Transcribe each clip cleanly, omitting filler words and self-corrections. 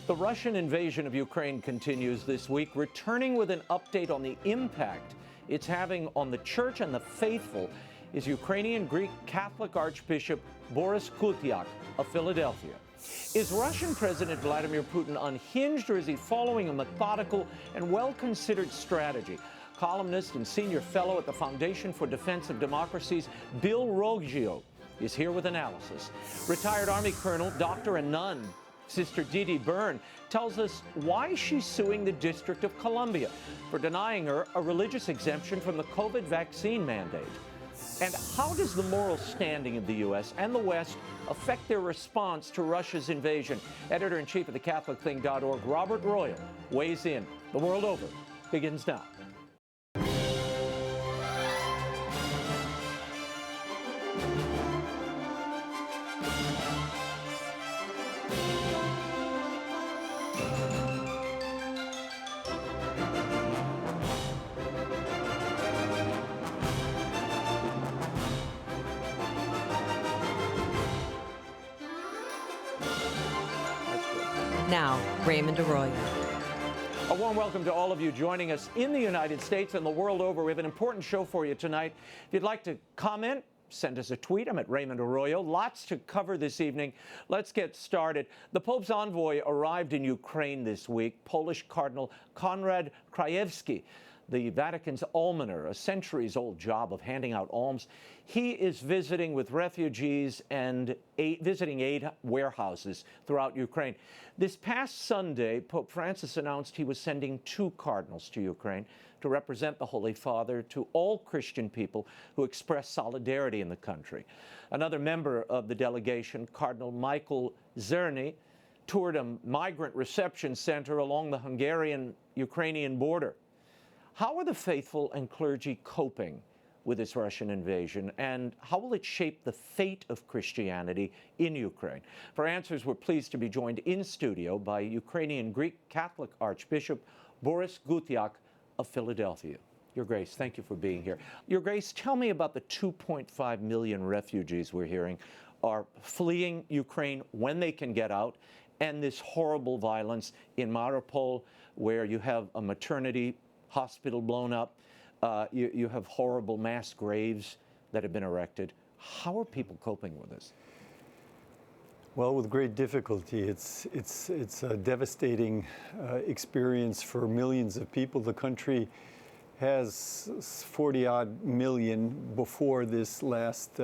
The Russian invasion of Ukraine continues this week, returning with an update on the impact it's having on the church and the faithful is Ukrainian Greek Catholic Archbishop Borys Gudzziak of Philadelphia. Is Russian President Vladimir Putin unhinged, or is he following a methodical and well-considered strategy? Columnist and senior fellow at the Foundation for Defense of Democracies, Bill ROGGIO, is here with analysis. Retired Army Colonel, doctor and nun, Sister DeDe Byrne, tells us why she's suing the District of Columbia for denying her a religious exemption from the COVID vaccine mandate. And how does the moral standing of the U.S. and the West affect their response to Russia's invasion? Editor-in-chief of thecatholicthing.org, Robert Royal, weighs in. The World Over begins now. Now, Raymond Arroyo. A warm welcome to all of you joining us in the United States and the world over. We have an important show for you tonight. If you'd like to comment, send us a tweet. I'm at Raymond Arroyo. Lots to cover this evening. Let's get started. The Pope's envoy arrived in Ukraine this week, Polish Cardinal Konrad Krajewski, the Vatican's almoner, a centuries-old job of handing out alms. He is visiting with refugees and visiting aid warehouses throughout Ukraine. This past Sunday, Pope Francis announced he was sending 2 cardinals to Ukraine to represent the Holy Father to all Christian people who express solidarity in the country. Another member of the delegation, Cardinal Michael Czerny, toured a migrant reception center along the Hungarian-Ukrainian border. How are the faithful and clergy coping with this Russian invasion, and how will it shape the fate of Christianity in Ukraine? For answers, we're pleased to be joined in studio by Ukrainian Greek Catholic Archbishop Borys Gudzziak of Philadelphia. Your Grace, thank you for being here. Your Grace, tell me about the 2.5 million refugees we're hearing are fleeing Ukraine when they can get out, and this horrible violence in Mariupol, where you have a maternity hospital blown up. You have horrible mass graves that have been erected. How are people coping with this? Well, with great difficulty. It's a devastating experience for millions of people. The country has 40-odd million before this last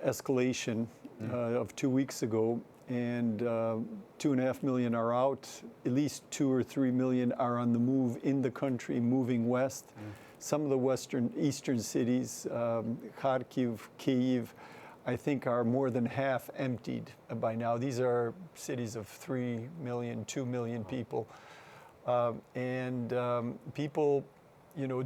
escalation of 2 weeks ago. And 2.5 million are out. At least 2 or 3 million are on the move in the country, moving west. Some of the eastern cities, Kharkiv, Kyiv, I think are more than half emptied by now. These are cities of 3 million, 2 million people. People,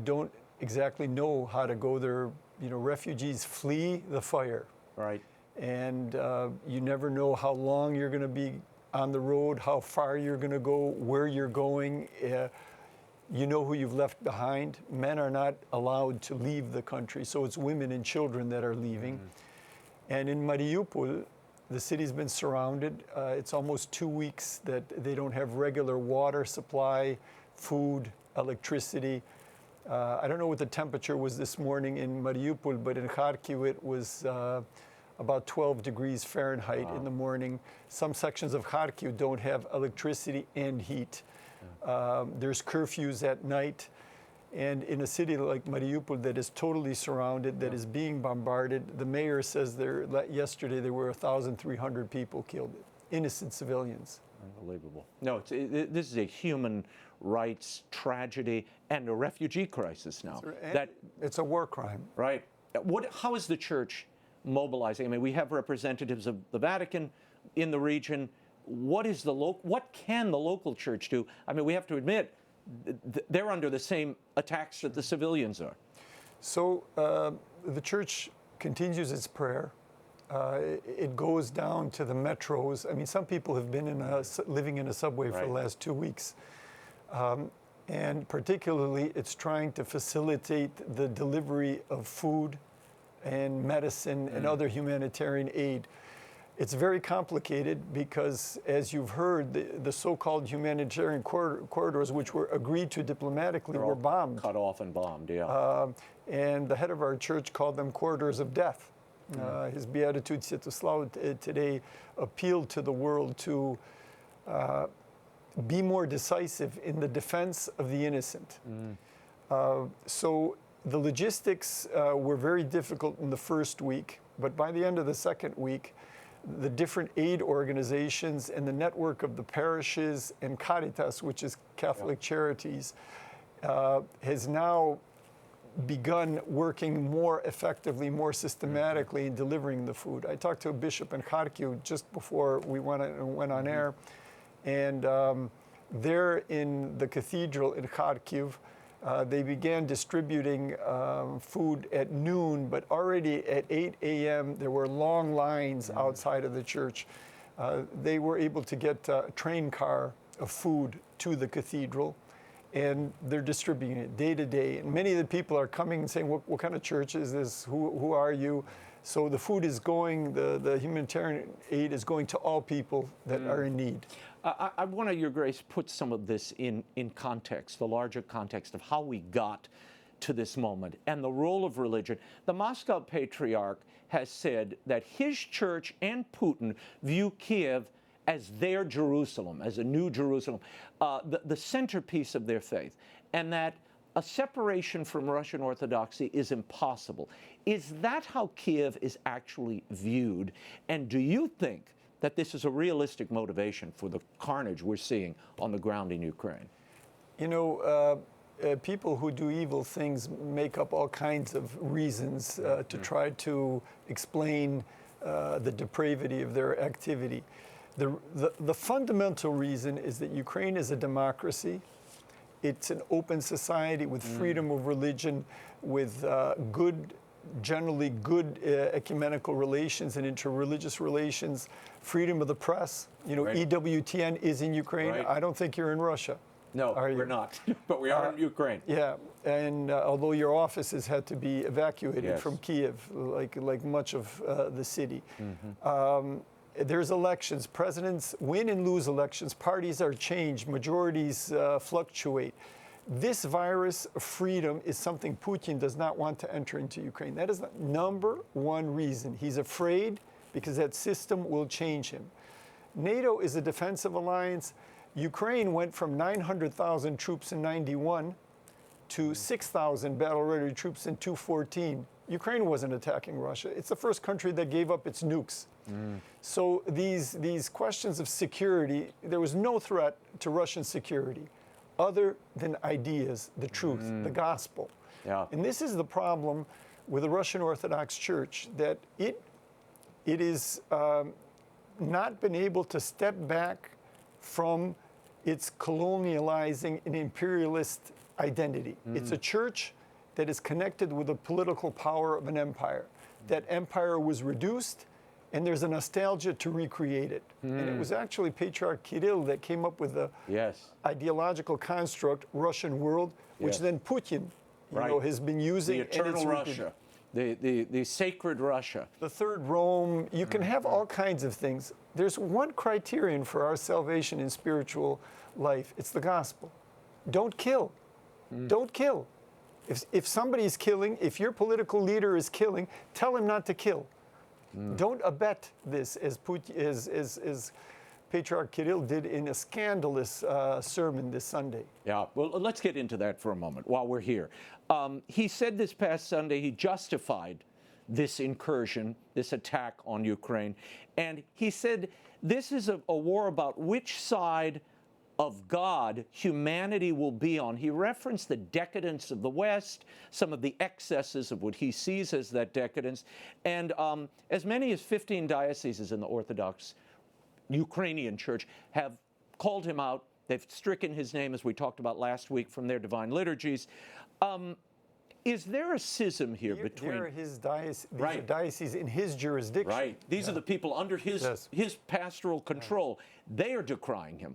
don't exactly know how to go there. Refugees flee the fire. Right. And you never know how long you're going to be on the road, how far you're going to go, where you're going. You know who you've left behind. Men are not allowed to leave the country, so it's women and children that are leaving. And in Mariupol, the city's been surrounded. It's almost 2 weeks that they don't have regular water supply, food, electricity. I don't know what the temperature was this morning in Mariupol, but in Kharkiv it was about 12 degrees Fahrenheit in the morning. Some sections of Kharkiv don't have electricity and heat. There's curfews at night. And in a city like Mariupol that is totally surrounded, that is being bombarded, the mayor says yesterday there were 1,300 people killed, innocent civilians. Unbelievable. No, this is a human rights tragedy and a refugee crisis now. It's a war crime. Right. How is the church mobilizing? I mean, we have representatives of the Vatican in the region. What can the local church do? I mean, we have to admit, they're under the same attacks that the civilians are. So the church continues its prayer. It goes down to the metros. I mean, some people have been living in a subway for the last 2 weeks. And particularly, it's trying to facilitate the delivery of food and medicine and other humanitarian aid. It's very complicated because, as you've heard, the so-called humanitarian corridors, which were agreed to diplomatically, were bombed. Cut off and bombed, yeah. And the head of our church called them corridors of death. His Beatitude Sviatoslav today appealed to the world to be more decisive in the defense of the innocent. So the logistics were very difficult in the first week, but by the end of the second week, the different aid organizations and the network of the parishes and Caritas, which is Catholic Charities, has now begun working more effectively, more systematically in delivering the food. I talked to a bishop in Kharkiv just before we went on air, and there in the cathedral in Kharkiv, they began distributing food at noon, but already at 8 a.m. there were long lines outside of the church. They were able to get a train car of food to the cathedral, and they're distributing it day to day. And many of the people are coming and saying, what kind of church is this? Who are you? So the food is going, the humanitarian aid is going to all people that are in need. I want to, Your Grace, put some of this in context, the larger context of how we got to this moment and the role of religion. The Moscow Patriarch has said that his church and Putin view Kiev as their Jerusalem, as a new Jerusalem, the centerpiece of their faith, and that a separation from Russian Orthodoxy is impossible. Is that how Kiev is actually viewed? And do you think that this is a realistic motivation for the carnage we're seeing on the ground in Ukraine? You know, people who do evil things make up all kinds of reasons to try to explain the depravity of their activity. The fundamental reason is that Ukraine is a democracy. It's an open society with freedom of religion, with generally good ecumenical relations and interreligious relations, freedom of the press. You know, EWTN is in Ukraine. Right. I don't think you're in Russia. No, we're not, but we are in Ukraine. Yeah, and although your offices had to be evacuated from Kiev, like much of the city. There's elections. Presidents win and lose elections. Parties are changed. Majorities fluctuate. This virus of freedom is something Putin does not want to enter into Ukraine. That is the number one reason. He's afraid because that system will change him. NATO is a defensive alliance. Ukraine went from 900,000 troops in 91 to 6,000 battle-ready troops in 2014. Ukraine wasn't attacking Russia. It's the first country that gave up its nukes. So these questions of security, there was no threat to Russian security other than ideas, the truth, the gospel. And this is the problem with the Russian Orthodox Church, that it is not been able to step back from its colonializing and imperialist identity. It's a church that is connected with the political power of an empire. That empire was reduced, and there's a nostalgia to recreate it. And it was actually Patriarch Kirill that came up with the ideological construct, Russian world, which then Putin has been using. The eternal Russia, the sacred Russia. The third Rome, you can have all kinds of things. There's one criterion for our salvation in spiritual life. It's the gospel. Don't kill. Don't kill. If somebody's killing, if your political leader is killing, tell him not to kill. Don't abet this, as Patriarch Kirill did in a scandalous sermon this Sunday. Yeah, well, let's get into that for a moment while we're here. He said this past Sunday he justified this incursion, this attack on Ukraine, and he said this is a war about which side of God humanity will be on. He referenced the decadence of the West, some of the excesses of what he sees as that decadence, and as many as 15 dioceses in the Orthodox Ukrainian Church have called him out. They've stricken his name, as we talked about last week, from their divine liturgies. Is there a schism here between... They're his diocese, these are dioceses in his jurisdiction. Right. These are the people under his pastoral control. They are decrying him.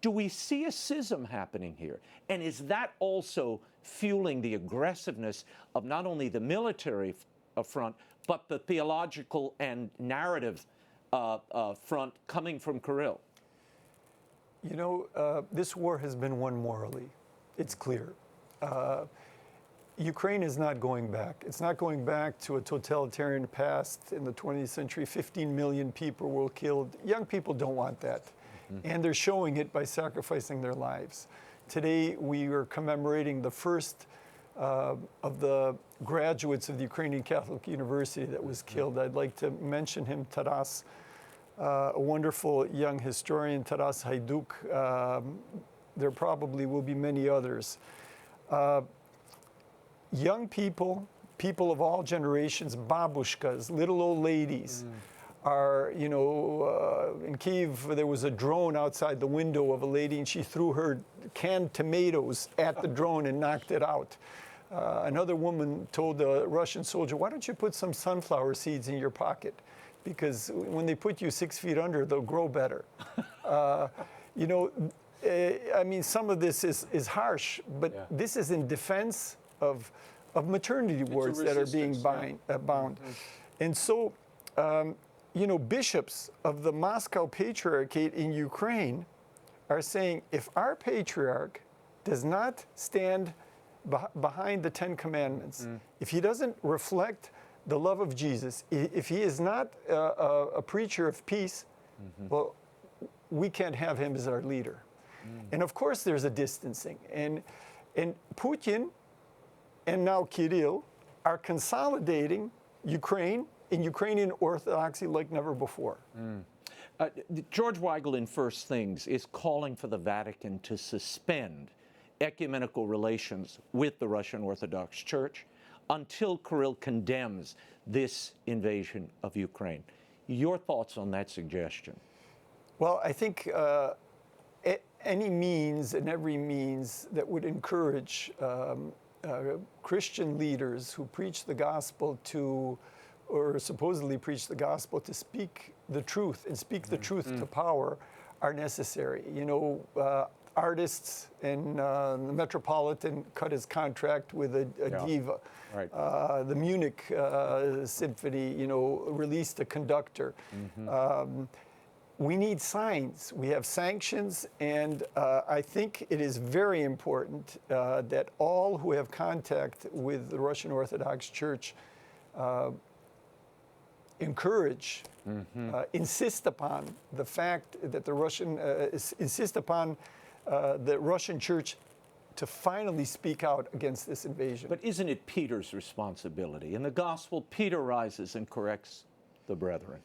Do we see a schism happening here? And is that also fueling the aggressiveness of not only the military front, but the theological and narrative front coming from Kirill? You know, this war has been won morally. It's clear. Ukraine is not going back. It's not going back to a totalitarian past in the 20th century. 15 million people were killed. Young people don't want that. And they're showing it by sacrificing their lives. Today, we are commemorating the first of the graduates of the Ukrainian Catholic University that was killed. I'd like to mention him, Taras, a wonderful young historian, Taras Haiduk. There probably will be many others. Young people, people of all generations, babushkas, little old ladies, are, you know, in Kyiv, there was a drone outside the window of a lady, and she threw her canned tomatoes at the drone and knocked it out. Another woman told a Russian soldier, why don't you put some sunflower seeds in your pocket? Because when they put you 6 feet under, they'll grow better. You know, I mean, some of this is harsh, but this is in defense of maternity wards that are being bound. And so, you know, bishops of the Moscow Patriarchate in Ukraine are saying, if our patriarch does not stand behind the Ten Commandments, if he doesn't reflect the love of Jesus, if he is not a preacher of peace, well, we can't have him as our leader. And of course there's a distancing. And Putin and now Kirill are consolidating Ukraine in Ukrainian Orthodoxy like never before. George Weigel in First Things is calling for the Vatican to suspend ecumenical relations with the Russian Orthodox Church until Kirill condemns this invasion of Ukraine. Your thoughts on that suggestion? Well, I think any means and every means that would encourage Christian leaders who preach the gospel to, or supposedly preach the gospel, to speak the truth and speak the truth to power are necessary. You know, artists and the Metropolitan cut his contract with a diva. Right. The Munich Symphony, you know, released a conductor. We need signs. We have sanctions, and I think it is very important that all who have contact with the Russian Orthodox Church encourage, insist upon the fact that the Russian Church to finally speak out against this invasion. But isn't it Peter's responsibility? In the gospel, Peter rises and corrects the brethren.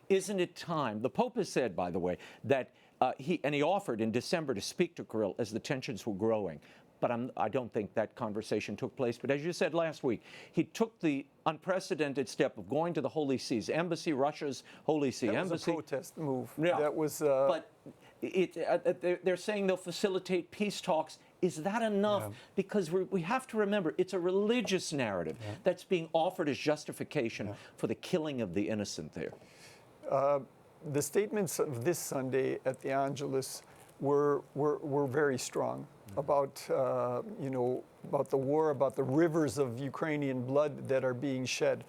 Isn't it time? The Pope has said, by the way, that he offered in December to speak to Kirill as the tensions were growing. But I don't think that conversation took place. But as you said last week, he took the unprecedented step of going to the Holy See's embassy, Russia's Holy See embassy. That was a protest move. Yeah. That was. But they're saying they'll facilitate peace talks. Is that enough? Yeah. Because we have to remember, it's a religious narrative that's being offered as justification for the killing of the innocent there. The statements of this Sunday at the Angelus were very strong about you know, about the war, about the rivers of Ukrainian blood that are being shed.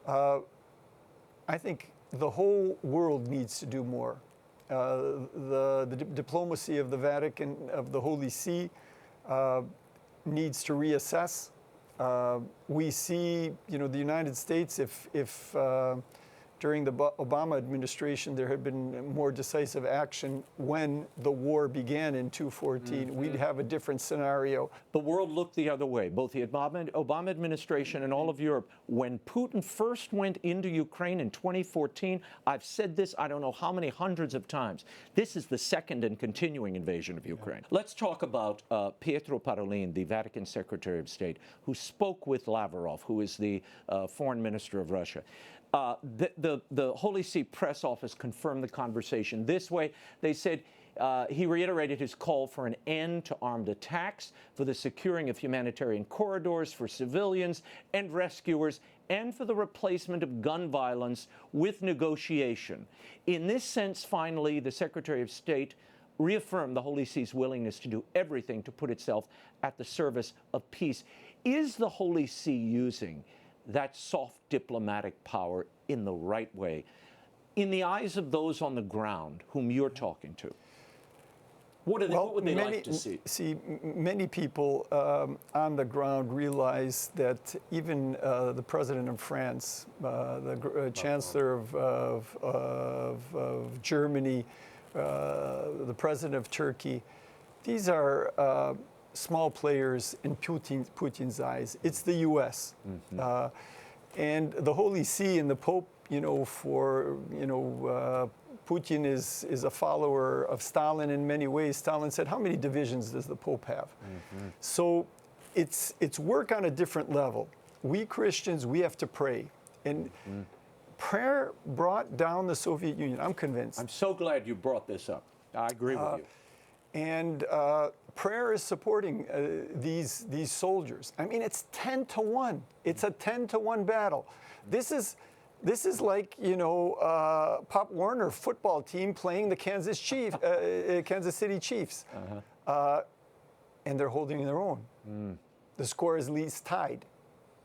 I think the whole world needs to do more. The diplomacy of the Vatican, of the Holy See, needs to reassess. We see, you know, the United States, if during the Obama administration there had been more decisive action when the war began in 2014, we'd have a different scenario. The world looked the other way, both the Obama administration and all of Europe. When Putin first went into Ukraine in 2014, I've said this, I don't know how many hundreds of times, this is the second and continuing invasion of Ukraine. Let's talk about Pietro Parolin, the Vatican Secretary of State, who spoke with Lavrov, who is the foreign minister of Russia. The Holy See press office confirmed the conversation this way. They said he reiterated his call for an end to armed attacks, for the securing of humanitarian corridors for civilians and rescuers, and for the replacement of gun violence with negotiation. In this sense, finally, the Secretary of State reaffirmed the Holy See's willingness to do everything to put itself at the service of peace. Is the Holy See using that soft diplomatic power in the right way, in the eyes of those on the ground whom you're talking to? What would they like to see? Many people on the ground realize that even the president of France, the chancellor of Germany, the president of Turkey, these are small players in Putin's eyes. It's the U.S. And the Holy See and the Pope, Putin is a follower of Stalin in many ways. Stalin said, how many divisions does the Pope have? So it's work on a different level. We Christians, we have to pray. And prayer brought down the Soviet Union, I'm convinced. I'm so glad you brought this up. I agree with you. And prayer is supporting these soldiers. I mean, it's 10-1. It's a 10-1 battle. This is like, Pop Warner football team playing the Kansas City Chiefs. And they're holding their own. The score is least tied.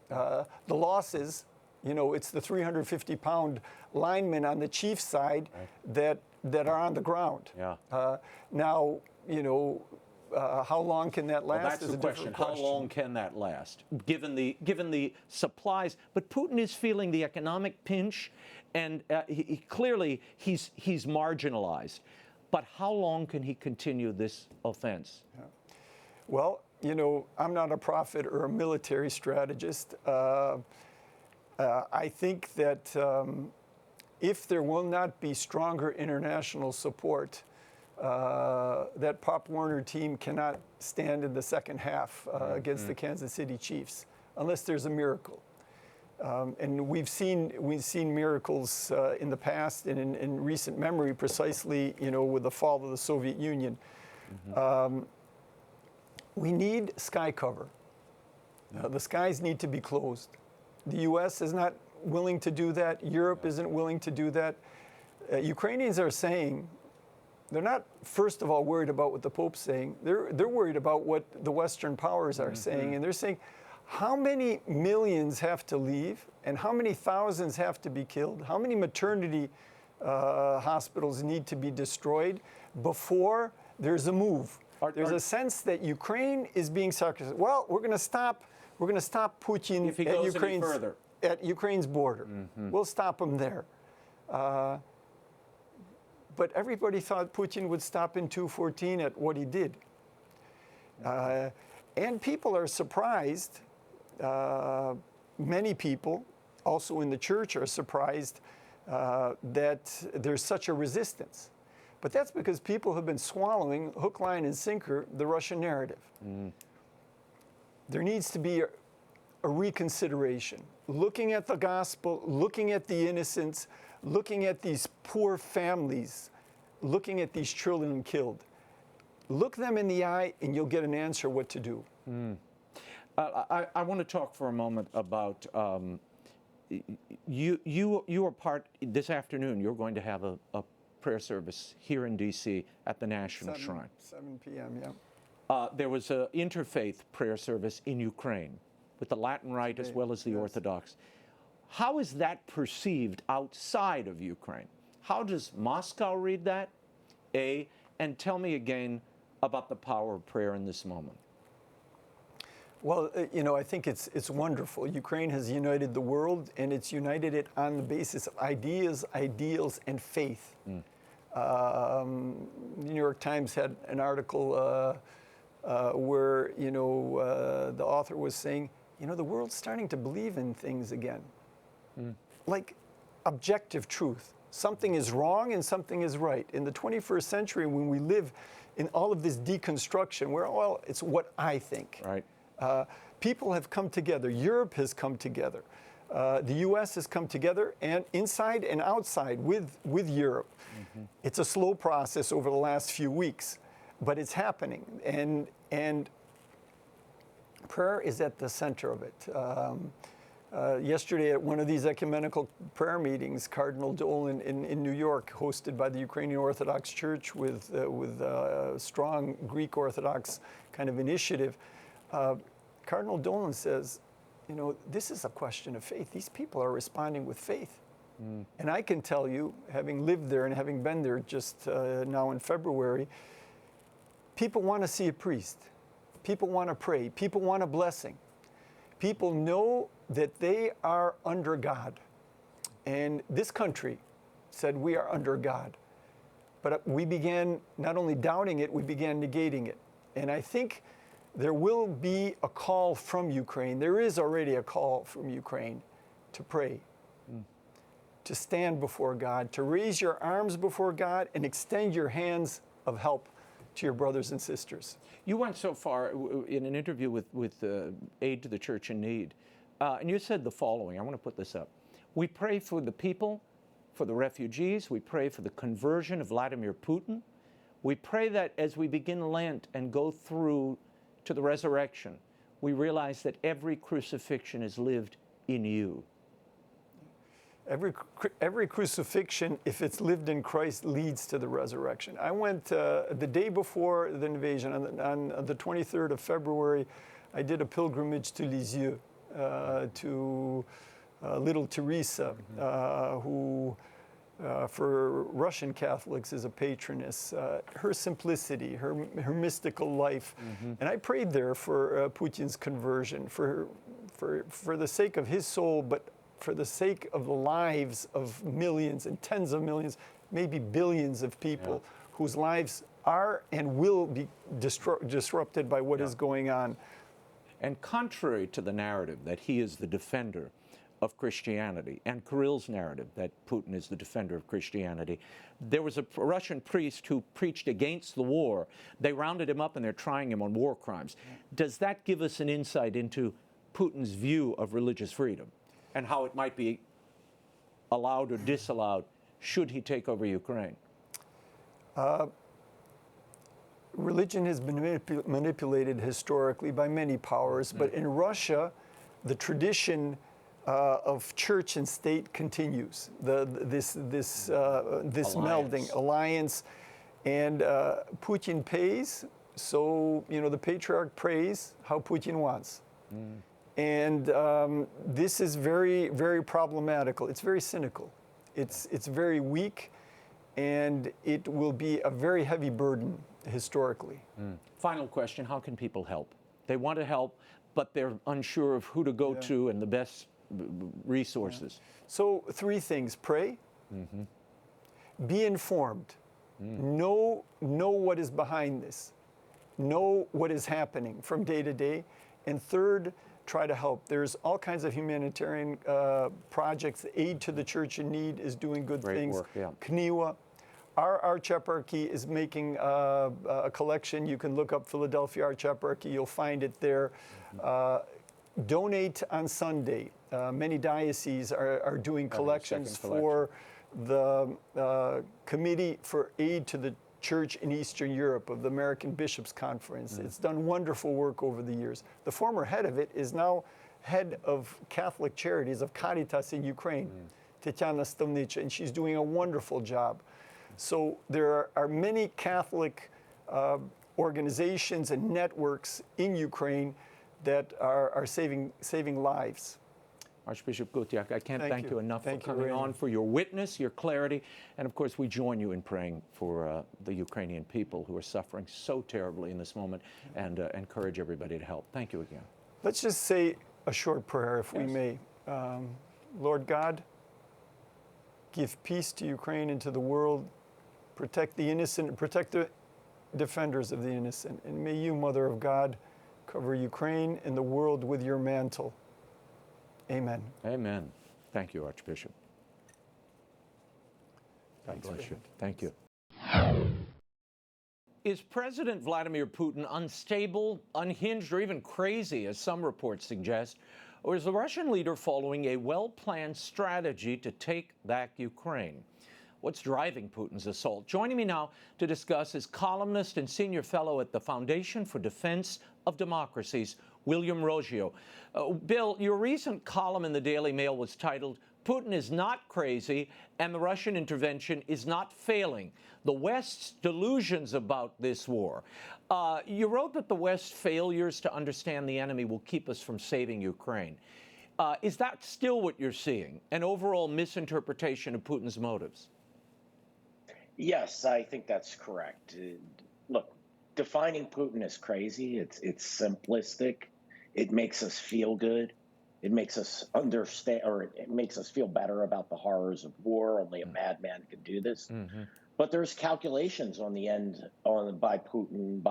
The losses, it's the 350-pound linemen on the Chiefs side that are on the ground. Now, how long can that last? Well, that's the question. How long can that last, given the supplies? But Putin is feeling the economic pinch, and clearly he's marginalized. But how long can he continue this offense? Well, I'm not a prophet or a military strategist. I think that if there will not be stronger international support, that Pop Warner team cannot stand in the second half against the Kansas City Chiefs unless there's a miracle. And we've seen miracles in the past and in recent memory, precisely with the fall of the Soviet Union. We need sky cover. The skies need to be closed. The U.S. is not willing to do that. Europe isn't willing to do that. Ukrainians are saying, they're not, first of all, worried about what the Pope's saying. They're worried about what the Western powers are saying. And they're saying, how many millions have to leave and how many thousands have to be killed? How many maternity hospitals need to be destroyed before there's a move? There's a sense that Ukraine is being sacrificed. Well, we're going to stop Putin if he goes any further at Ukraine's border. We'll stop him there. But everybody thought Putin would stop in 2014 at what he did. And people are surprised. Many people, also in the church, are surprised that there's such a resistance. But that's because people have been swallowing, hook, line, and sinker, the Russian narrative. There needs to be a reconsideration. Looking at the gospel, looking at the innocents, looking at these poor families, looking at these children killed. Look them in the eye and you'll get an answer what to do. I want to talk for a moment about you are part, this afternoon, you're going to have a prayer service here in D.C. at the National Shrine. 7 p.m., yeah. There was an interfaith prayer service in Ukraine with the Latin Rite as well as the Orthodox. How is that perceived outside of Ukraine? How does Moscow read that? And tell me again about the power of prayer in this moment. Well, I think it's wonderful. Ukraine has united the world, and it's united it on the basis of ideas, ideals, and faith. The New York Times had an article where, the author was saying, the world's starting to believe in things again. Like objective truth. Something is wrong and something is right. In the 21st century, when we live in all of this deconstruction, where, well, it's what I think. Right. People have come together. Europe has come together. The U.S. has come together, and inside and outside with Europe. It's a slow process over the last few weeks, but it's happening. And prayer is at the center of it. Yesterday at one of these ecumenical prayer meetings, Cardinal Dolan in New York, hosted by the Ukrainian Orthodox Church with a strong Greek Orthodox kind of initiative, Cardinal Dolan says, this is a question of faith. These people are responding with faith. And I can tell you, having lived there and having been there just now in February, people want to see a priest. People want to pray. People want a blessing. People know that they are under God. And this country said we are under God. But we began not only doubting it, we began negating it. And I think there will be a call from Ukraine. There is already a call from Ukraine to pray, to stand before God, to raise your arms before God and extend your hands of help to your brothers and sisters. You went so far in an interview with Aid to the Church in Need, and you said the following. I want to put this up. We pray for the people, for the refugees. We pray for the conversion of Vladimir Putin. We pray that as we begin Lent and go through to the resurrection, we realize that every crucifixion is lived in you. Every crucifixion, if it's lived in Christ, leads to the resurrection. I went the day before the invasion, on the 23rd of February, I did a pilgrimage to Lisieux, to little Teresa, who for Russian Catholics is a patroness. Her simplicity, her mystical life. And I prayed there for Putin's conversion, for the sake of his soul, but for the sake of the lives of millions and tens of millions, maybe billions of people whose lives are and will be disrupted by what is going on. And contrary to the narrative that he is the defender of Christianity, and Kirill's narrative that Putin is the defender of Christianity, there was a Russian priest who preached against the war. They rounded him up and they're trying him on war crimes. Does that give us an insight into Putin's view of religious freedom and how it might be allowed or disallowed should he take over Ukraine? Religion has been manipulated historically by many powers, but in Russia, the tradition of church and state continues. This melding, alliance, and Putin pays. So the patriarch prays how Putin wants, and this is very, very problematical. It's very cynical. It's very weak, and it will be a very heavy burden historically. Final question: how can people help? They want to help, but they're unsure of who to go to and the best resources. So 3 things: pray, be informed, know what is behind this, know what is happening from day to day, and third, try to help. There's all kinds of humanitarian projects. Aid to the Church in Need is doing good things. Work, yeah. KNIWA. Our Archeparchy is making a collection. You can look up Philadelphia Archeparchy. You'll find it there. Donate on Sunday. Many dioceses are doing collections for the Committee for Aid to the Church in Eastern Europe of the American Bishops' Conference. It's done wonderful work over the years. The former head of it is now head of Catholic Charities of Caritas in Ukraine, Tetiana Stomnicha, and she's doing a wonderful job. So there are many Catholic organizations and networks in Ukraine that are saving lives. Archbishop Gudzziak, I can't thank you enough for coming Raymond. on, for your witness, your clarity, and of course we join you in praying for the Ukrainian people who are suffering so terribly in this moment, and encourage everybody to help. Thank you again. Let's just say a short prayer, if we may. Lord God, give peace to Ukraine and to the world. Protect the innocent, protect the defenders of the innocent. And may you, Mother of God, cover Ukraine and the world with your mantle. Amen. Amen. Thank you, Archbishop. God bless you. Thank you. Is President Vladimir Putin unstable, unhinged, or even crazy, as some reports suggest? Or is the Russian leader following a well-planned strategy to take back Ukraine? What's driving Putin's assault? Joining me now to discuss is columnist and senior fellow at the Foundation for Defense of Democracies, William ROGGIO. Bill, your recent column in the Daily Mail was titled, Putin is not crazy, and the Russian intervention is not failing. The West's delusions about this war. You wrote that the West's failures to understand the enemy will keep us from saving Ukraine. Is that still what you're seeing, an overall misinterpretation of Putin's motives? Yes, I think that's correct. Look, defining Putin as crazy, it's simplistic. It makes us feel good. It makes us understand, or it makes us feel better about the horrors of war. Only a madman can do this. Mm-hmm. But there's calculations on the end by Putin,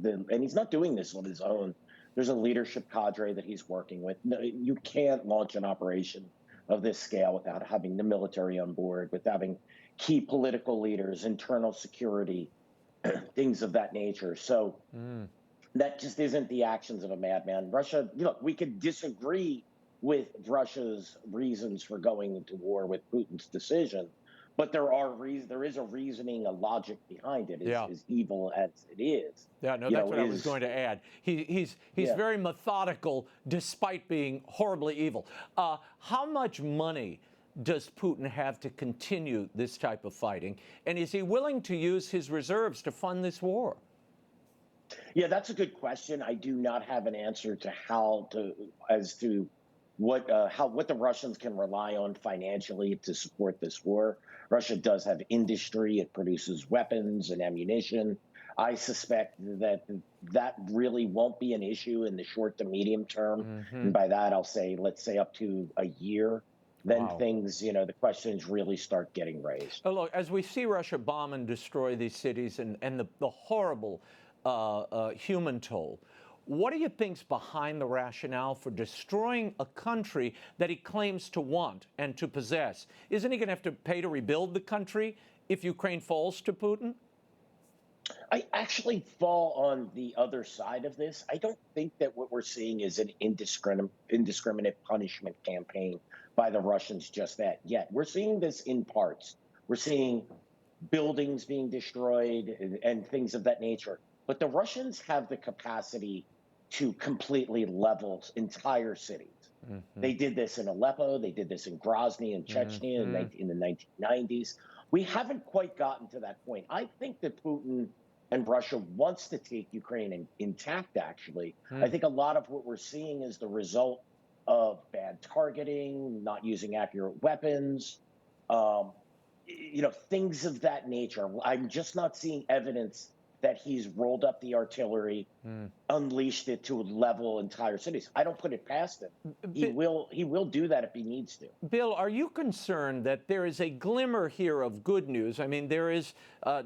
and he's not doing this on his own. There's a leadership cadre that he's working with. No, you can't launch an operation of this scale without having the military on board, with having key political leaders, internal security, things of that nature. So that just isn't the actions of a madman. Russia, look, we could disagree with Russia's reasons for going into war with Putin's decision, but there is a reasoning, a logic behind it, as evil as it is. Yeah, no, that's what I was going to add. He's very methodical despite being horribly evil. How much money does Putin have to continue this type of fighting? And is he willing to use his reserves to fund this war? Yeah, that's a good question. I do not have an answer as to what the Russians can rely on financially to support this war. Russia does have industry; it produces weapons and ammunition. I suspect that really won't be an issue in the short to medium term, and by that I'll say, let's say up to a year. Then things, the questions really start getting raised. Oh, look, as we see Russia bomb and destroy these cities and the horrible human toll, what do you think's behind the rationale for destroying a country that he claims to want and to possess? Isn't he going to have to pay to rebuild the country if Ukraine falls to Putin? I actually fall on the other side of this. I don't think that what we're seeing is an indiscriminate punishment campaign by the Russians just yet. We're seeing this in parts. We're seeing buildings being destroyed and things of that nature. But the Russians have the capacity to completely level entire cities. They did this in Aleppo. They did this in Grozny and Chechnya in the 1990s. We haven't quite gotten to that point. I think that Putin and Russia wants to take Ukraine intact, actually. I think a lot of what we're seeing is the result of bad targeting, not using accurate weapons, things of that nature. I'm just not seeing evidence that he's rolled up the artillery, unleashed it to level entire cities. I don't put it past him. He will do that if he needs to. Bill, are you concerned that there is a glimmer here of good news? I mean, there is,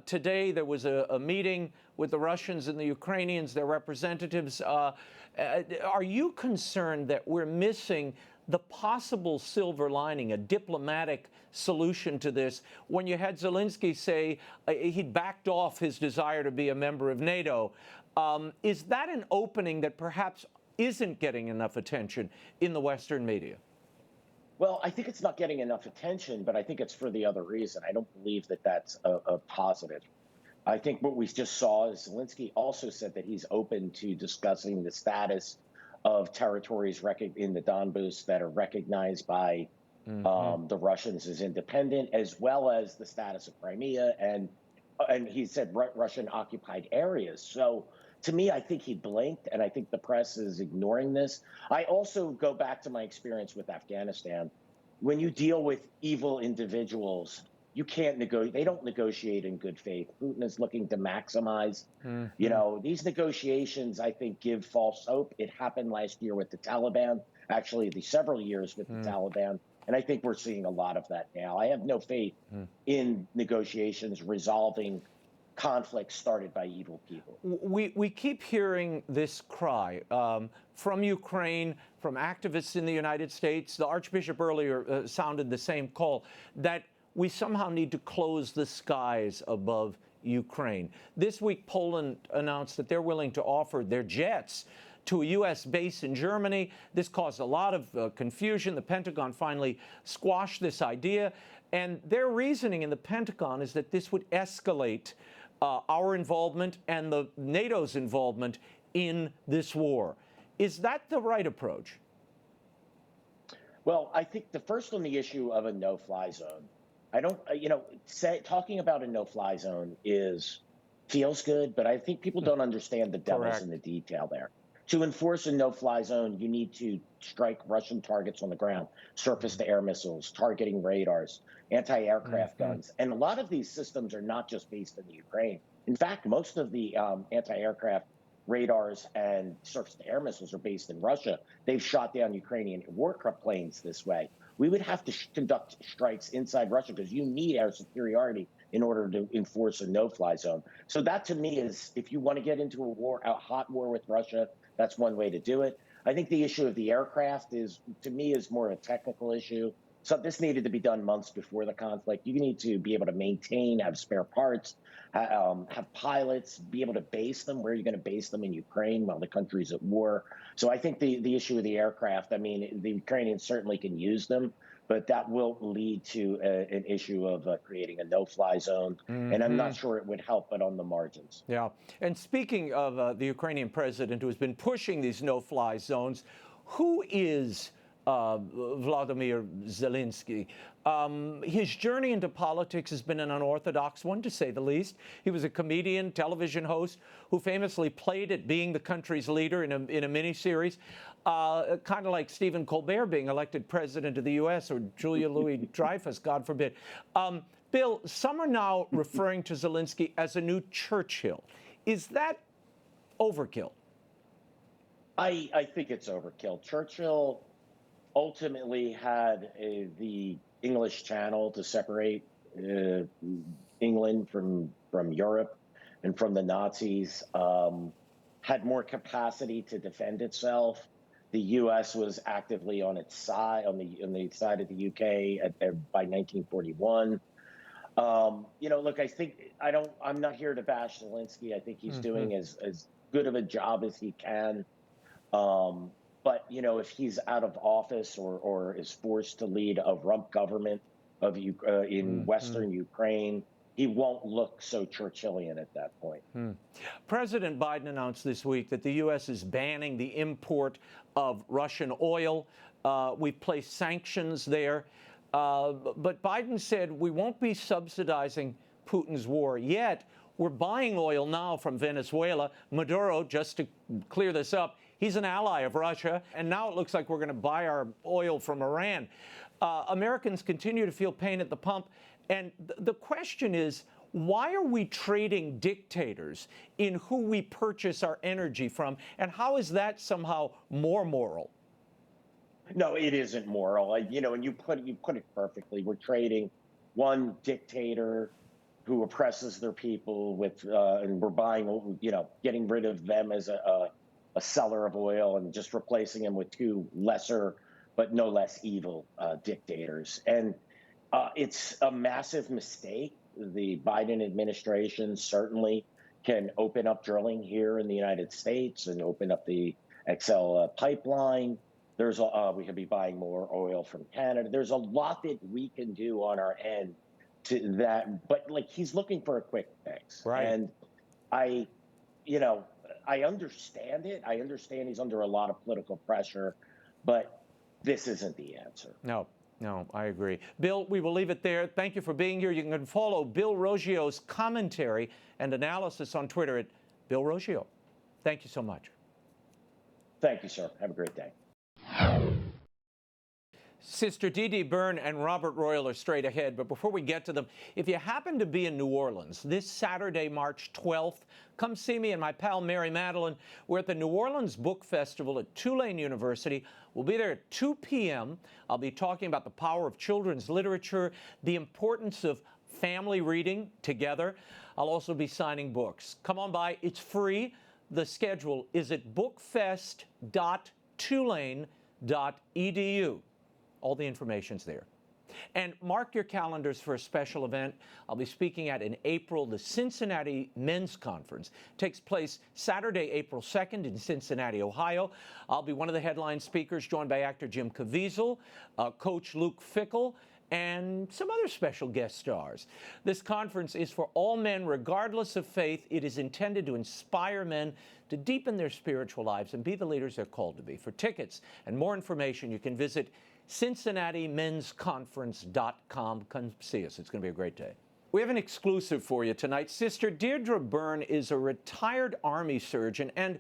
today there was a meeting with the Russians and the Ukrainians, their representatives. Are you concerned that we're missing the possible silver lining, a diplomatic solution to this, when you had Zelensky say he'd backed off his desire to be a member of NATO? Is that an opening that perhaps isn't getting enough attention in the Western media? Well, I think it's not getting enough attention, but I think it's for the other reason. I don't believe that that's a positive. I think what we just saw is Zelensky also said that he's open to discussing the status of territories in the Donbass that are recognized by the Russians as independent, as well as the status of Crimea and he said Russian occupied areas. So to me, I think he blinked, and I think the press is ignoring this. I also go back to my experience with Afghanistan. When you deal with evil individuals, you can't negotiate. They don't negotiate in good faith. Putin is looking to maximize. These negotiations, I think, give false hope. It happened last year with the Taliban, actually several years with the Taliban. And I think we're seeing a lot of that now. I have no faith in negotiations resolving conflicts started by evil people. We keep hearing this cry from Ukraine, from activists in the United States. The Archbishop earlier sounded the same call, that we somehow need to close the skies above Ukraine. This week, Poland announced that they're willing to offer their jets to a U.S. base in Germany. This caused a lot of confusion. The Pentagon finally squashed this idea. And their reasoning in the Pentagon is that this would escalate our involvement and the NATO's involvement in this war. Is that the right approach? Well, I think the first on the issue of a no-fly zone, I don't, talking about a no-fly zone feels good, but I think people don't understand the devil's in the detail there. To enforce a no-fly zone, you need to strike Russian targets on the ground, surface-to-air missiles, targeting radars, anti-aircraft guns. And a lot of these systems are not just based in the Ukraine. In fact, most of the anti-aircraft radars and surface-to-air missiles are based in Russia. They've shot down Ukrainian warplanes this way. We would have to conduct strikes inside Russia because you need air superiority in order to enforce a no-fly zone. So that, to me, is, if you want to get into a hot war with Russia, that's one way to do it. I think the issue of the aircraft to me, is more of a technical issue. So this needed to be done months before the conflict. You need to be able to maintain, have spare parts, have pilots, be able to base them. Where are you going to base them in Ukraine while the country's at war? So I think the issue of the aircraft, I mean, the Ukrainians certainly can use them, but that will lead to an issue of creating a no-fly zone. And I'm not sure it would help, but on the margins. Yeah. And speaking of the Ukrainian president who has been pushing these no-fly zones, who is Vladimir Zelensky? His journey into politics has been an unorthodox one, to say the least. He was a comedian, television host, who famously played at being the country's leader in a miniseries, kind of like Stephen Colbert being elected president of the U.S. or Julia Louis-Dreyfus, God forbid. Bill, some are now referring to Zelensky as a new Churchill. Is that overkill? I think it's overkill. Churchill ultimately had the English Channel to separate England from Europe and from the Nazis, had more capacity to defend itself. The U.S. was actively on its side, on the side of the U.K. by 1941. Look, I think I'm not here to bash Zelensky. I think he's doing as good of a job as he can. But, if he's out of office or is forced to lead a rump government in Western Ukraine, he won't look so Churchillian at that point. President Biden announced this week that the U.S. is banning the import of Russian oil. We've placed sanctions there. But Biden said we won't be subsidizing Putin's war yet. We're buying oil now from Venezuela. Maduro, just to clear this up, he's an ally of Russia, and now it looks like we're going to buy our oil from Iran. Americans continue to feel pain at the pump, and the question is, why are we trading dictators in who we purchase our energy from, and how is that somehow more moral? No, it isn't moral. And you put it perfectly. We're trading one dictator who oppresses their people and we're buying, getting rid of them as a seller of oil and just replacing him with two lesser but no less evil dictators. And it's a massive mistake. The Biden administration certainly can open up drilling here in the United States and open up the XL pipeline. We could be buying more oil from Canada. There's a lot that we can do on our end to that, but he's looking for a quick fix. Right. And I understand it. I understand he's under a lot of political pressure, but this isn't the answer. No, I agree. Bill, we will leave it there. Thank you for being here. You can follow Bill Roggio's commentary and analysis on Twitter at Bill Roggio. Thank you so much. Thank you, sir. Have a great day. Sister DeDe, Byrne, and Robert Royal are straight ahead, but before we get to them, if you happen to be in New Orleans this Saturday, March 12th, come see me and my pal Mary Madeline. We're at the New Orleans Book Festival at Tulane University. We'll be there at 2 p.m. I'll be talking about the power of children's literature, the importance of family reading together. I'll also be signing books. Come on by. It's free. The schedule is at bookfest.tulane.edu. All the information's there. And mark your calendars for a special event. I'll be speaking at in April, the Cincinnati Men's Conference. It takes place Saturday, April 2nd in Cincinnati, Ohio. I'll be one of the headline speakers, joined by actor Jim Caviezel, Coach Luke Fickell, and some other special guest stars. This conference is for all men, regardless of faith. It is intended to inspire men to deepen their spiritual lives and be the leaders they're called to be. For tickets and more information, you can visit CincinnatiMen'sConference.com. Come see us. It's going to be a great day. We have an exclusive for you tonight. Sister Deirdre Byrne is a retired Army surgeon and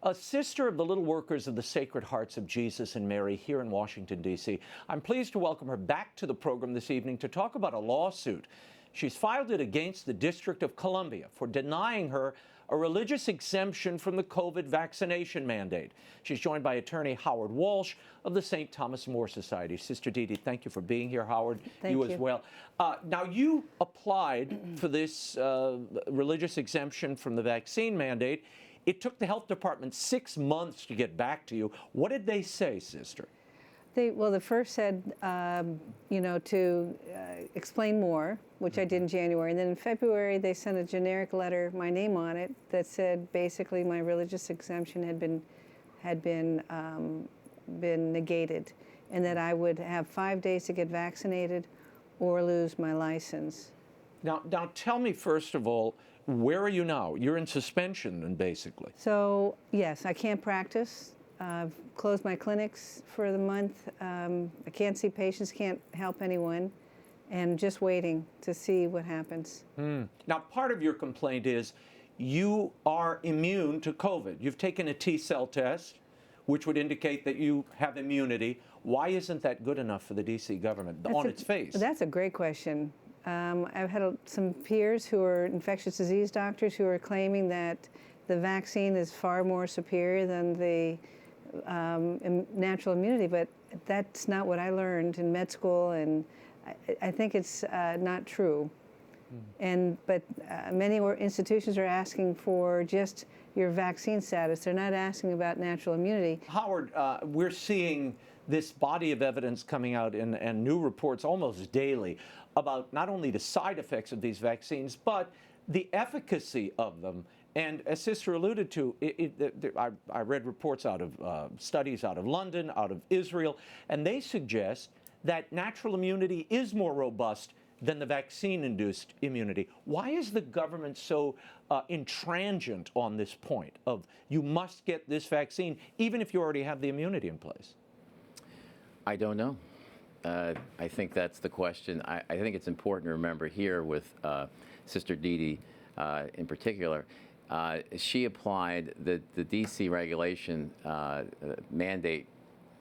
a sister of the Little Workers of the Sacred Hearts of Jesus and Mary here in Washington, D.C. I'm pleased to welcome her back to the program this evening to talk about a lawsuit. She's filed it against the District of Columbia for denying her a religious exemption from the COVID vaccination mandate. She's joined by attorney Howard Walsh of the St. Thomas More Society. Sister DeDe, thank you for being here. Howard, Thank you as well. Now, you applied for this religious exemption from the vaccine mandate. It took the health department 6 months to get back to you. What did they say, sister? Well, the first said, to explain more, which I did in January. And then in February, they sent a generic letter, my name on it, that said basically my religious exemption had been negated, and that I would have 5 days to get vaccinated or lose my license. Now tell me, first of all, where are you now? You're in suspension, then, basically. So, yes, I can't practice. I've closed my clinics for the month. I can't see patients, can't help anyone, and just waiting to see what happens. Now, part of your complaint is you are immune to COVID. You've taken a T-cell test, which would indicate that you have immunity. Why isn't that good enough for the D.C. government on its face? That's a great question. I've had some peers who are infectious disease doctors who are claiming that the vaccine is far more superior than the natural immunity, but that's not what I learned in med school, and I think it's not true. But many institutions are asking for just your vaccine status. They're not asking about natural immunity. Howard, we're seeing this body of evidence coming out and new reports almost daily about not only the side effects of these vaccines, but the efficacy of them. And as Sister alluded to, I read reports out of studies out of London, out of Israel, and they suggest that natural immunity is more robust than the vaccine-induced immunity. Why is the government so intransigent on this point of you must get this vaccine, even if you already have the immunity in place? I don't know. I think that's the question. I think it's important to remember here with Sister DeDe in particular. She applied the D.C. regulation mandate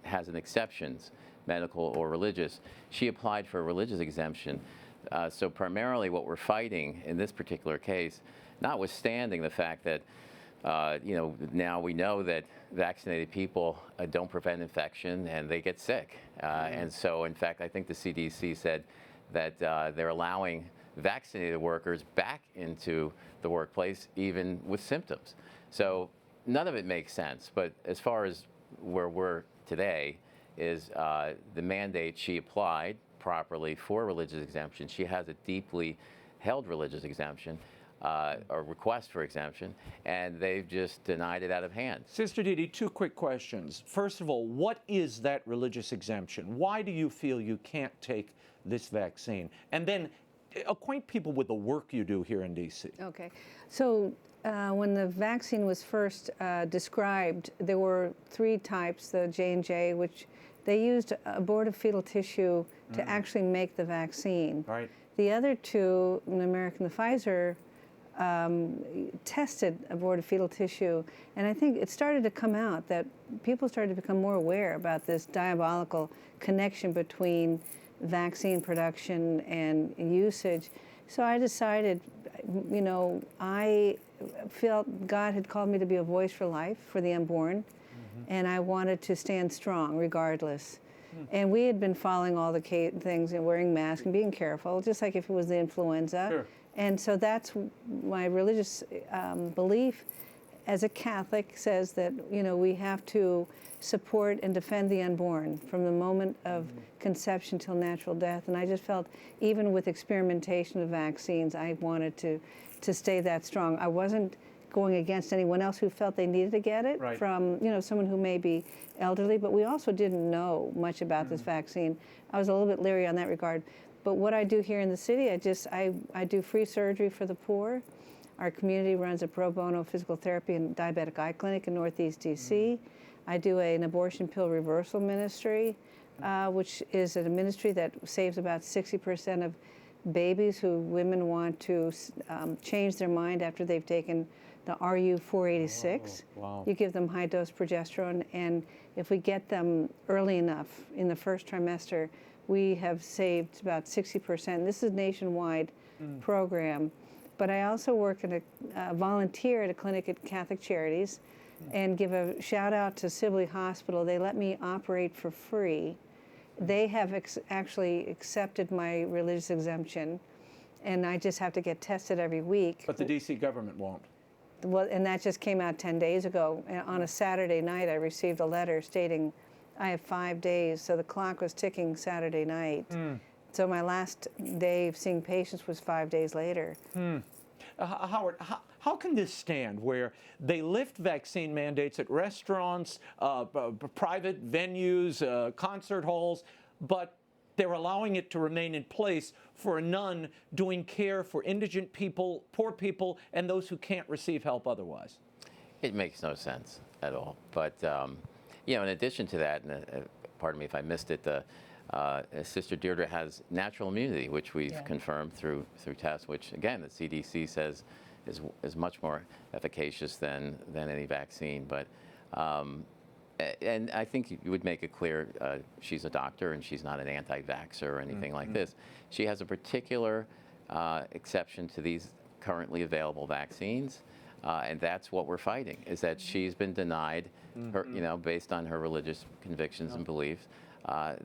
has an exceptions, medical or religious. She applied for a religious exemption. So primarily what we're fighting in this particular case, notwithstanding the fact that now we know that vaccinated people don't prevent infection and they get sick. And so, in fact, I think the CDC said that they're allowing vaccinated workers back into the workplace even with symptoms. So none of it makes sense. But as far as where we're today is the mandate she applied properly for religious exemption. She has a deeply held religious exemption. Or request for exemption, and they've just denied it out of hand. Sister DeDe, two quick questions. First of all, what is that religious exemption? Why do you feel you can't take this vaccine? And then acquaint people with the work you do here in D.C. Okay. So when the vaccine was first described, there were 3 types, the J&J, which they used aborted fetal tissue to actually make the vaccine. Right. The other 2, in American, the Pfizer, tested aborted fetal tissue, and I think it started to come out that people started to become more aware about this diabolical connection between vaccine production and usage. So I decided, I felt God had called me to be a voice for life for the unborn, and I wanted to stand strong regardless. And we had been following all the things and wearing masks and being careful, just like if it was the influenza. Sure. And so that's my religious belief as a Catholic says that, we have to support and defend the unborn from the moment of conception till natural death. And I just felt, even with experimentation of vaccines, I wanted to stay that strong. I wasn't going against anyone else who felt they needed to get it, right, from someone who may be elderly, but we also didn't know much about this vaccine. I was a little bit leery on that regard. But what I do here in the city, I do free surgery for the poor. Our community runs a pro bono physical therapy and diabetic eye clinic in Northeast DC. I do an abortion pill reversal ministry. which is a ministry that saves about 60% of babies who women want to change their mind after they've taken the RU-486. Oh, wow. You give them high-dose progesterone, and if we get them early enough in the first trimester, we have saved about 60%. This is a nationwide program. But I also work at volunteer at a clinic at Catholic Charities and give a shout out to Sibley Hospital. They let me operate for free. They have actually accepted my religious exemption, and I just have to get tested every week. But the D.C. government won't. Well, and that just came out 10 days ago. And on a Saturday night, I received a letter stating I have 5 days, so the clock was ticking Saturday night. So my last day of seeing patients was 5 days later. Howard, how can this stand where they lift vaccine mandates at restaurants, private venues, concert halls, but they're allowing it to remain in place for a nun doing care for indigent people, poor people, and those who can't receive help otherwise? It makes no sense at all. But, you know, in addition to that, and pardon me if I missed it, Sister DEIRDRE has natural immunity, which we've confirmed through tests, which, again, the CDC says is much more efficacious than any vaccine. But and I think you would make it clear she's a doctor and she's not an anti-vaxxer or anything like this. She has a particular exception to these currently available vaccines, and that's what we're fighting, is that she's been denied, her, you know, based on her religious convictions and beliefs,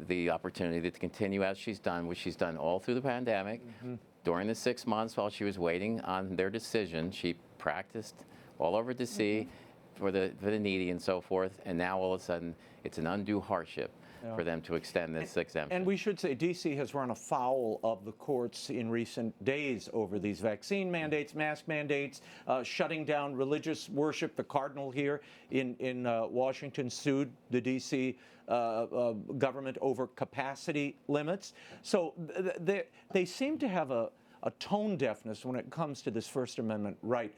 the opportunity to continue as she's done, which she's done all through the pandemic. During the 6 months while she was waiting on their decision, she practiced all over D.C. For the needy and so forth, and now all of a sudden it's an undue hardship for them to extend this exemption. And we should say D.C. has run afoul of the courts in recent days over these vaccine mandates, mask mandates, shutting down religious worship. The cardinal here in Washington sued the D.C. Government over capacity limits. So they seem to have a tone deafness when it comes to this First Amendment right.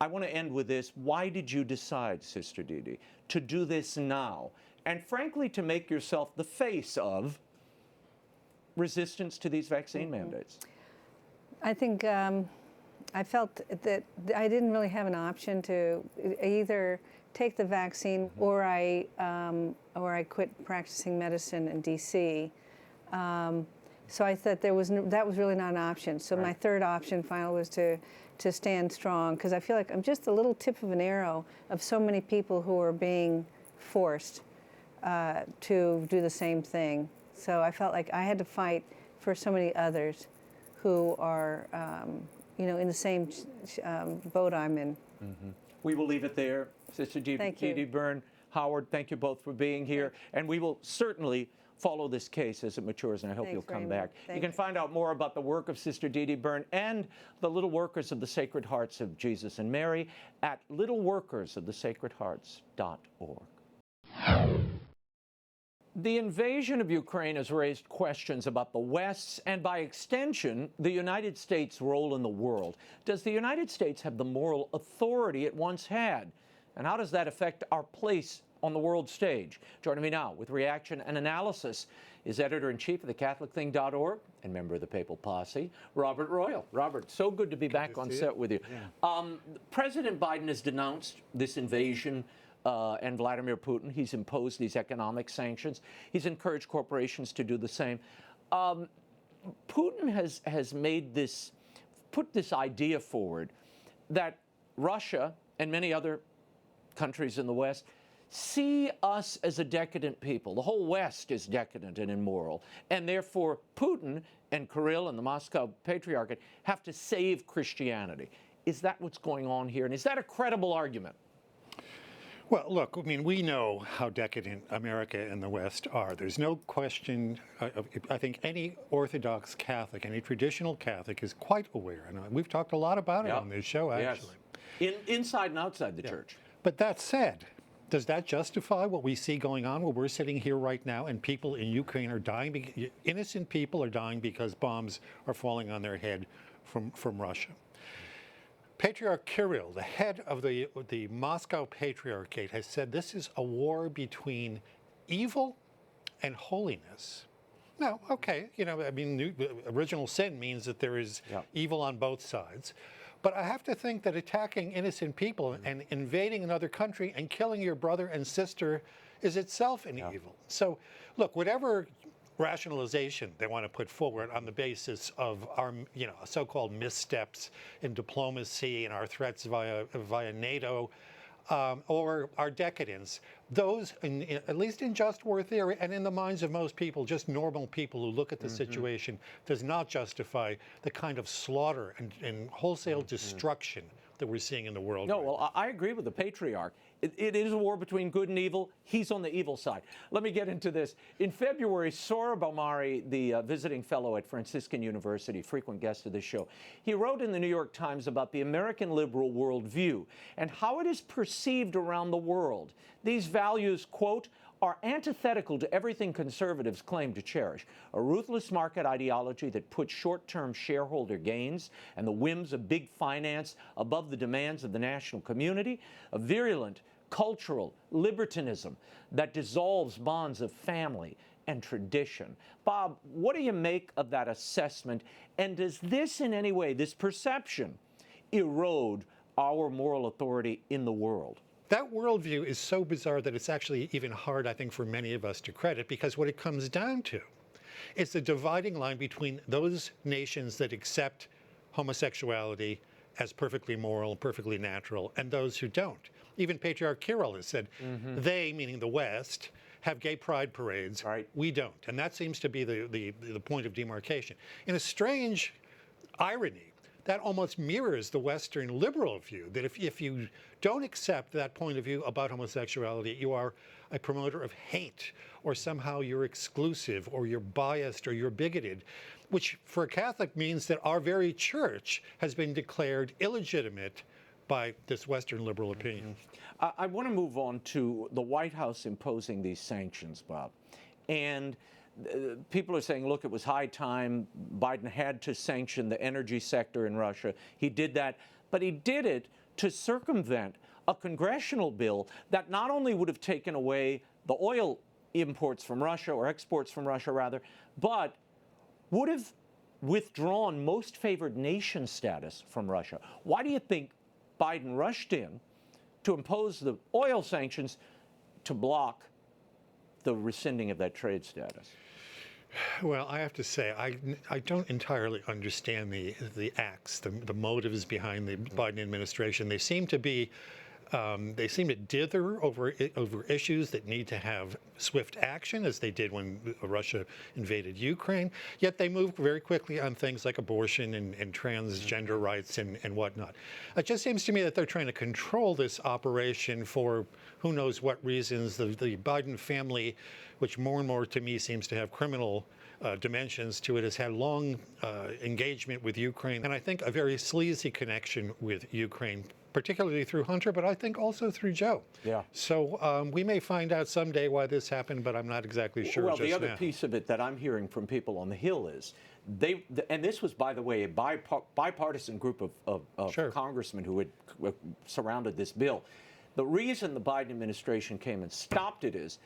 I want to end with this. Why did you decide, Sister DeDe, to do this now? And frankly, to make yourself the face of resistance to these vaccine mandates? I think I felt that I didn't really have an option to either take the vaccine or I quit practicing medicine in D.C. So I thought that was really not an option. So my third option finally was to stand strong, because I feel like I'm just a little tip of an arrow of so many people who are being forced to do the same thing. So I felt like I had to fight for so many others who are, you know, in the same boat I'm in. We will leave it there. Sister DeDe Byrne, Howard, thank you both for being here. And we will certainly follow this case as it matures, and I hope you'll come back. You can find out more about the work of Sister DeDe Byrne and the Little Workers of the Sacred Hearts of Jesus and Mary at littleworkersofthesacredhearts.org. The invasion of Ukraine has raised questions about the West's and, by extension, the United States' role in the world. Does the United States have the moral authority it once had? And how does that affect our place on the world stage? Joining me now with reaction and analysis is editor-in-chief of thecatholicthing.org and member of the Papal Posse, Robert Royal. Robert, so good to be back on set with you. President Biden has denounced this invasion and Vladimir Putin. He's imposed these economic sanctions. He's encouraged corporations to do the same. Putin has made this, put this idea forward that Russia and many other countries in the West see us as a decadent people. The whole West is decadent and immoral. And therefore, Putin and Kirill and the Moscow Patriarchate have to save Christianity. Is that what's going on here? And is that a credible argument? Well, look, I mean, we know how decadent America and the West are. There's no question. I think any Orthodox Catholic, any traditional Catholic is quite aware. And we've talked a lot about it on this show, actually. Yes. Inside and outside the church. But that said, does that justify what we see going on where we're sitting here right now and people in Ukraine are dying, innocent people are dying because bombs are falling on their head from Russia? Patriarch Kirill, the head of the Moscow Patriarchate, has said this is a war between evil and holiness. No, okay, I mean, original sin means that there is evil on both sides. But I have to think that attacking innocent people and invading another country and killing your brother and sister is itself an evil. So, look, whatever rationalization they want to put forward on the basis of our, so-called missteps in diplomacy and our threats via NATO, or our decadence, those, at least in just war theory and in the minds of most people, just normal people who look at the situation, does not justify the kind of slaughter and wholesale destruction that we're seeing in the world. No, well, I agree with the patriarch. It is a war between good and evil. He's on the evil side. Let me get into this. In February, Sora Bomari, the visiting fellow at Franciscan University, frequent guest of this show, he wrote in the New York Times about the American liberal worldview and how it is perceived around the world. These values, quote, are antithetical to everything conservatives claim to cherish. A ruthless market ideology that puts short-term shareholder gains and the whims of big finance above the demands of the national community. A virulent cultural libertinism that dissolves bonds of family and tradition. Bob, what do you make of that assessment? And does this in any way, this perception, erode our moral authority in the world? That worldview is so bizarre that it's actually even hard, I think, for many of us to credit, because what it comes down to is the dividing line between those nations that accept homosexuality as perfectly moral, perfectly natural, and those who don't. Even Patriarch Kirill has said they, meaning the West, have gay pride parades. Right. We don't. And that seems to be the point of demarcation. In a strange irony, that almost mirrors the Western liberal view, that if you don't accept that point of view about homosexuality, you are a promoter of hate, or somehow you're exclusive, or you're biased, or you're bigoted, which for a Catholic means that our very church has been declared illegitimate by this Western liberal opinion. I want to move on to the White House imposing these sanctions, Bob. And people are saying, look, it was high time. Biden had to sanction the energy sector in Russia. He did that, but he did it to circumvent a congressional bill that not only would have taken away the oil imports from Russia, or exports from Russia rather, but would have withdrawn most favored nation status from Russia. Why do you think Biden rushed in to impose the oil sanctions to block the rescinding of that trade status? Well, I have to say, I don't entirely understand the acts, the motives behind the Biden administration. They seem to be, they seem to dither over issues that need to have swift action, as they did when Russia invaded Ukraine. Yet they move very quickly on things like abortion and transgender rights and whatnot. It just seems to me that they're trying to control this operation for who knows what reasons. The Biden family, which more and more to me seems to have criminal dimensions to it, has had long engagement with Ukraine, and I think a very sleazy connection with Ukraine, particularly through Hunter, but I think also through Joe. Yeah. So we may find out someday why this happened, but I'm not exactly sure. Well, just the other now. piece of it that I'm hearing from people on the Hill is and this was, by the way, a bipartisan group of Sure. congressmen who had surrounded this bill. The reason the Biden administration came and stopped it is,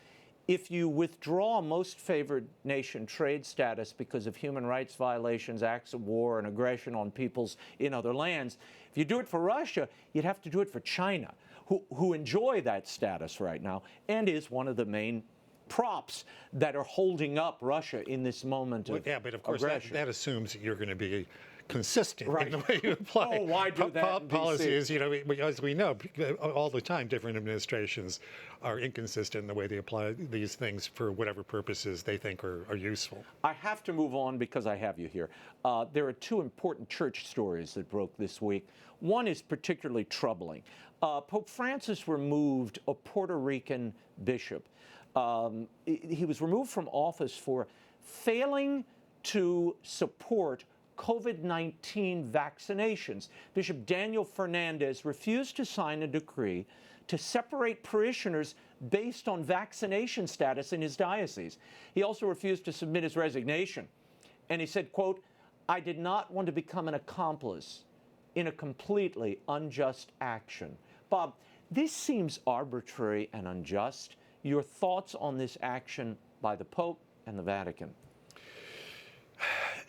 if you withdraw most favored nation trade status because of human rights violations, acts of war, and aggression on peoples in other lands, if you do it for Russia, you'd have to do it for China, who enjoy that status right now and is one of the main props that are holding up Russia in this moment of Yeah, but of course that assumes that you're going to be consistent Right. in the way you apply Oh, why do that in policies. You know, as we know, all the time, different administrations are inconsistent in the way they apply these things for whatever purposes they think are useful. I have to move on because I have you here. There are two important church stories that broke this week. One is particularly troubling. Pope Francis removed a Puerto Rican bishop. He was removed from office for failing to support COVID-19 vaccinations. Bishop Daniel Fernandez refused to sign a decree to separate parishioners based on vaccination status in his diocese. He also refused to submit his resignation. And he said, quote, "I did not want to become an accomplice in a completely unjust action." Bob, this seems arbitrary and unjust. Your thoughts on this action by the Pope and the Vatican?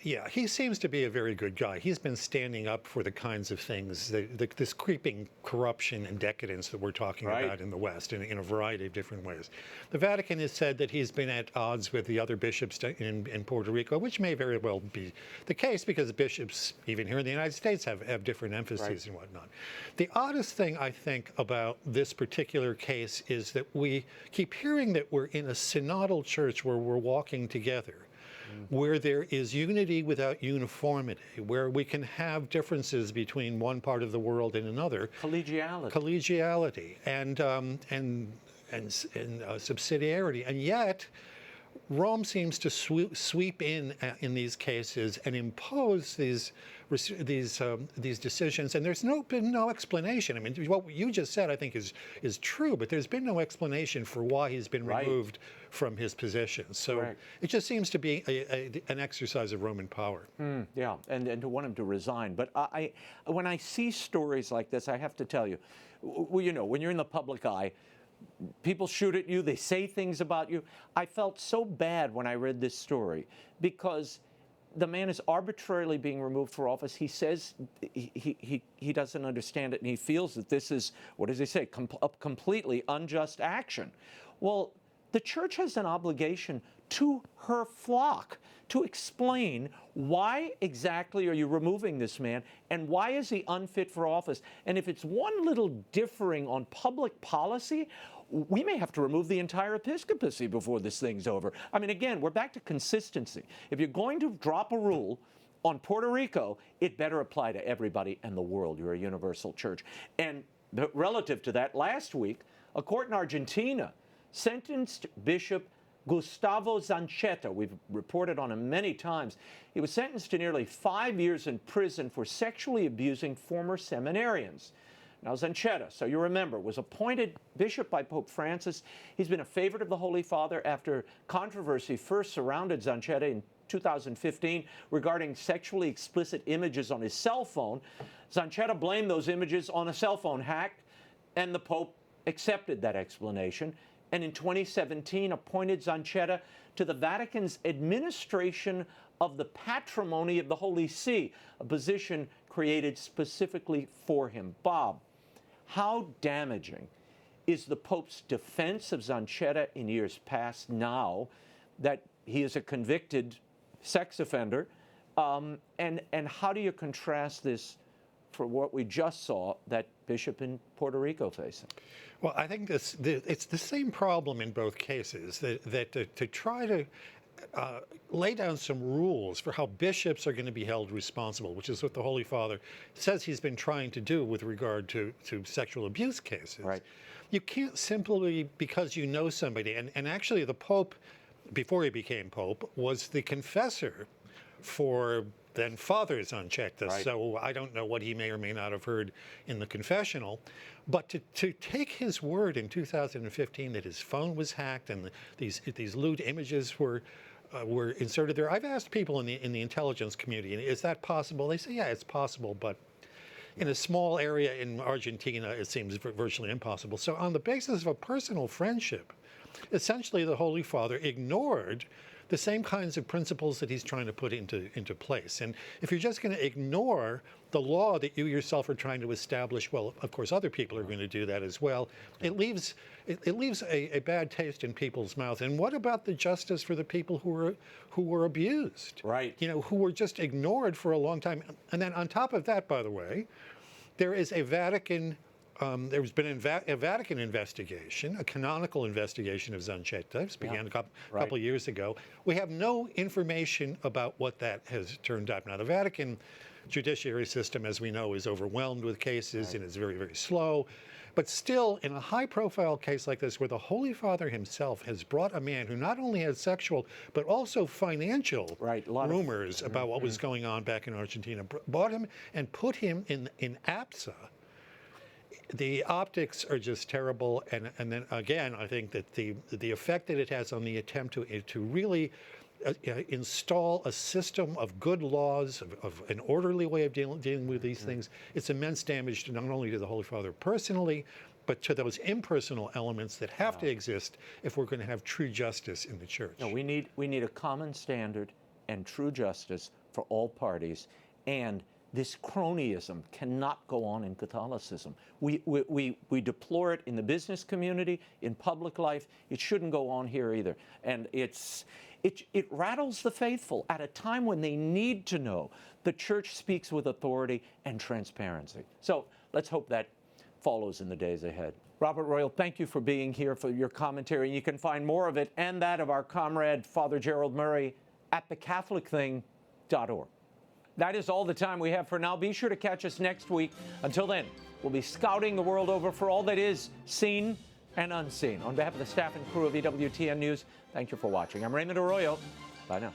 Yeah, he seems to be a very good guy. He's been standing up for the kinds of things, this creeping corruption and decadence that we're talking about in the West in a variety of different ways. The Vatican has said that he's been at odds with the other bishops in Puerto Rico, which may very well be the case because bishops, even here in the United States, have different emphases and whatnot. The oddest thing, I think, about this particular case is that we keep hearing that we're in a synodal church where we're walking together, where there is unity without uniformity, where we can have differences between one part of the world and another. Collegiality and subsidiarity. And yet, Rome seems to sweep in these cases and impose these decisions, and there's been no explanation. I mean, what you just said, I think, is true, but there's been no explanation for why he's been removed from his position. So it just seems to be an exercise of Roman power. Yeah, and to want him to resign. But when I see stories like this, I have to tell you, well, you know, when you're in the public eye, people shoot at you, they say things about you. I felt so bad when I read this story because the man is arbitrarily being removed for office. He says he doesn't understand it, and he feels that this is, what does he say, a completely unjust action. Well, the church has an obligation to her flock to explain why exactly are you removing this man and why is he unfit for office. And if it's one little differing on public policy, we may have to remove the entire episcopacy before this thing's over. I mean, again, we're back to consistency. If you're going to drop a rule on Puerto Rico, it better apply to everybody in the world. You're a universal church. And relative to that, last week, a court in Argentina sentenced Bishop Gustavo Zanchetta. We've reported on him many times. He was sentenced to nearly 5 years in prison for sexually abusing former seminarians. Now, Zanchetta, so you remember, was appointed bishop by Pope Francis. He's been a favorite of the Holy Father after controversy first surrounded Zanchetta in 2015 regarding sexually explicit images on his cell phone. Zanchetta blamed those images on a cell phone hack, and the Pope accepted that explanation, and in 2017 appointed Zanchetta to the Vatican's administration of the patrimony of the Holy See, a position created specifically for him. Bob, how damaging is the Pope's defense of Zanchetta in years past now that he is a convicted sex offender? And how do you contrast this for what we just saw that bishop in Puerto Rico facing? Well, I think it's the same problem in both cases, that to try to lay down some rules for how bishops are going to be held responsible, which is what the Holy Father says he's been trying to do with regard to sexual abuse cases. Right. You can't simply, because you know somebody, and actually the Pope, before he became Pope, was the confessor for then Father Zanchetta. Right. So I don't know what he may or may not have heard in the confessional. But to take his word in 2015 that his phone was hacked and these lewd images were inserted there. I've asked people in the intelligence community, is that possible? They say, yeah, it's possible, but in a small area in Argentina, it seems virtually impossible. So on the basis of a personal friendship, essentially the Holy Father ignored the same kinds of principles that he's trying to put into place. And if you're just going to ignore the law that you yourself are trying to establish, well, of course, other people are going to do that as well. It leaves a bad taste in people's mouths. And what about the justice for the people who were abused? Right. You know, who were just ignored for a long time. And then on top of that, by the way, there is a Vatican. There's been a Vatican investigation, a canonical investigation of Zanchetta. It began a couple of years ago. We have no information about what that has turned up. Now, the Vatican judiciary system, as we know, is overwhelmed with cases and is very, very slow. But still, in a high-profile case like this, where the Holy Father himself has brought a man who not only had sexual, but also financial rumors about what was going on back in Argentina, brought him and put him in APSA, the optics are just terrible, and then again, I think that the effect that it has on the attempt to really install a system of good laws, of an orderly way of dealing with these things, it's immense damage to not only to the Holy Father personally, but to those impersonal elements that have to exist if we're going to have true justice in the church. No, we need a common standard and true justice for all parties, and this cronyism cannot go on in Catholicism. We deplore it in the business community, in public life. It shouldn't go on here either. And it rattles the faithful at a time when they need to know the church speaks with authority and transparency. So let's hope that follows in the days ahead. Robert Royal, thank you for being here, for your commentary. You can find more of it and that of our comrade, Father Gerald Murray, at thecatholicthing.org. That is all the time we have for now. Be sure to catch us next week. Until then, we'll be scouting the world over for all that is seen and unseen. On behalf of the staff and crew of EWTN News, thank you for watching. I'm Raymond Arroyo. Bye now.